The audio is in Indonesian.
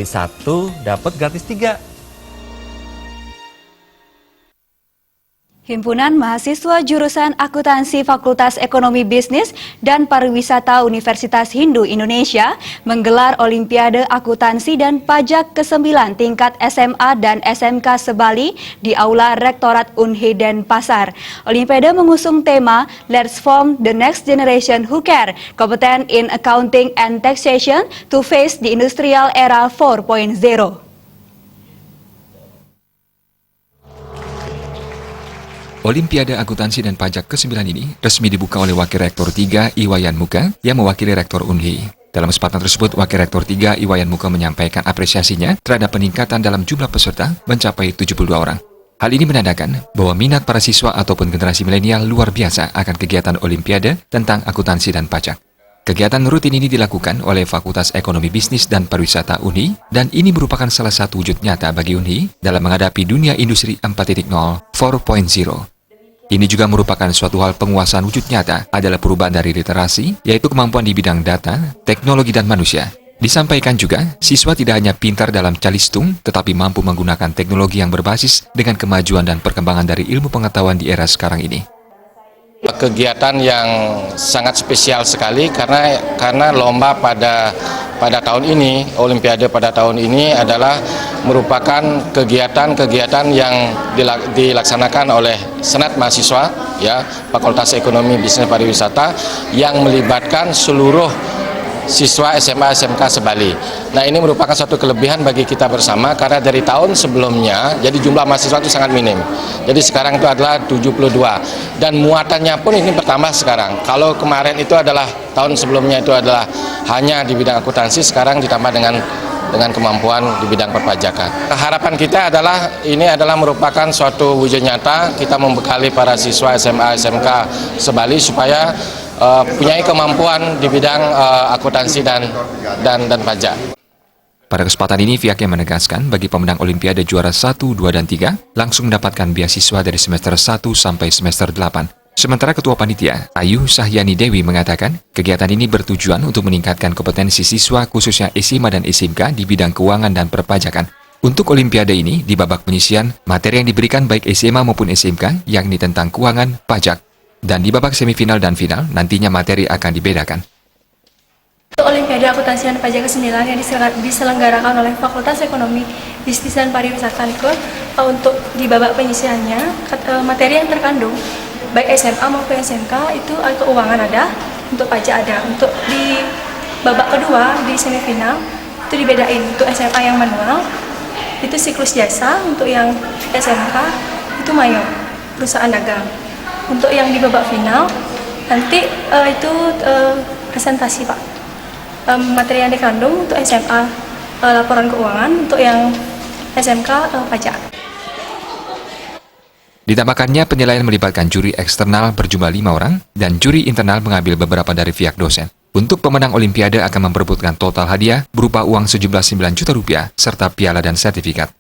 beli satu dapat gratis 3. Himpunan Mahasiswa Jurusan Akuntansi Fakultas Ekonomi Bisnis dan Pariwisata Universitas Hindu Indonesia menggelar Olimpiade Akuntansi dan Pajak ke-9 tingkat SMA dan SMK Sebali di Aula Rektorat Unhi Denpasar. Olimpiade mengusung tema Let's Form the Next Generation Who Care, Competent in Accounting and Taxation to Face the Industrial Era 4.0. Olimpiade Akuntansi dan Pajak ke-9 ini resmi dibuka oleh Wakil Rektor 3 Iwayan Muka yang mewakili Rektor Unhi. Dalam kesempatan tersebut, Wakil Rektor 3 Iwayan Muka menyampaikan apresiasinya terhadap peningkatan dalam jumlah peserta mencapai 72 orang. Hal ini menandakan bahwa minat para siswa ataupun generasi milenial luar biasa akan kegiatan Olimpiade tentang akuntansi dan pajak. Kegiatan rutin ini dilakukan oleh Fakultas Ekonomi Bisnis dan Pariwisata Unhi, dan ini merupakan salah satu wujud nyata bagi Unhi dalam menghadapi dunia industri 4.0 4.0. Ini juga merupakan suatu hal penguasaan wujud nyata adalah perubahan dari literasi, yaitu kemampuan di bidang data, teknologi, dan manusia. Disampaikan juga, siswa tidak hanya pintar dalam calistung, tetapi mampu menggunakan teknologi yang berbasis dengan kemajuan dan perkembangan dari ilmu pengetahuan di era sekarang ini. Kegiatan yang sangat spesial sekali karena lomba pada tahun ini, Olimpiade pada tahun ini adalah merupakan kegiatan yang dilaksanakan oleh Senat Mahasiswa ya Fakultas Ekonomi Bisnis Pariwisata yang melibatkan seluruh siswa SMA SMK Sebali. Nah, ini merupakan suatu kelebihan bagi kita bersama karena dari tahun sebelumnya jadi jumlah mahasiswa itu sangat minim. Jadi sekarang itu adalah 72 dan muatannya pun ini bertambah sekarang. Kalau kemarin itu adalah tahun sebelumnya itu adalah hanya di bidang akuntansi, sekarang ditambah dengan kemampuan di bidang perpajakan. Harapan kita adalah ini adalah merupakan suatu wujud nyata kita membekali para siswa SMA SMK Sebali supaya punya kemampuan di bidang akuntansi dan pajak. Pada kesempatan ini, pihaknya menegaskan bagi pemenang Olimpiade juara 1, 2, dan 3 langsung mendapatkan beasiswa dari semester 1 sampai semester 8. Sementara Ketua Panitia, Ayu Sahyani Dewi mengatakan, kegiatan ini bertujuan untuk meningkatkan kompetensi siswa khususnya SMA dan SMK di bidang keuangan dan perpajakan. Untuk Olimpiade ini, di babak penyisian, materi yang diberikan baik SMA maupun SMK, yakni tentang keuangan, pajak. Dan di babak semifinal dan final, nantinya materi akan dibedakan. Untuk Olimpiade Akuntansi dan Pajak ke-9 yang diselenggarakan oleh Fakultas Ekonomi Bisnis dan Pariwisata untuk di babak penyisiannya, materi yang terkandung baik SMA maupun SMK itu keuangan ada, untuk pajak ada. Untuk di babak kedua di semifinal itu dibedain, untuk SMA yang manual itu siklus jasa, untuk yang SMK itu mayo, perusahaan dagang. Untuk yang di babak final nanti itu presentasi Pak. Materi yang dikandung untuk SMA laporan keuangan, untuk yang SMK pajak. Ditambahkannya, penilaian melibatkan juri eksternal berjumlah 5 orang dan juri internal mengambil beberapa dari pihak dosen. Untuk pemenang Olimpiade akan memperebutkan total hadiah berupa uang sejumlah 9 juta rupiah serta piala dan sertifikat.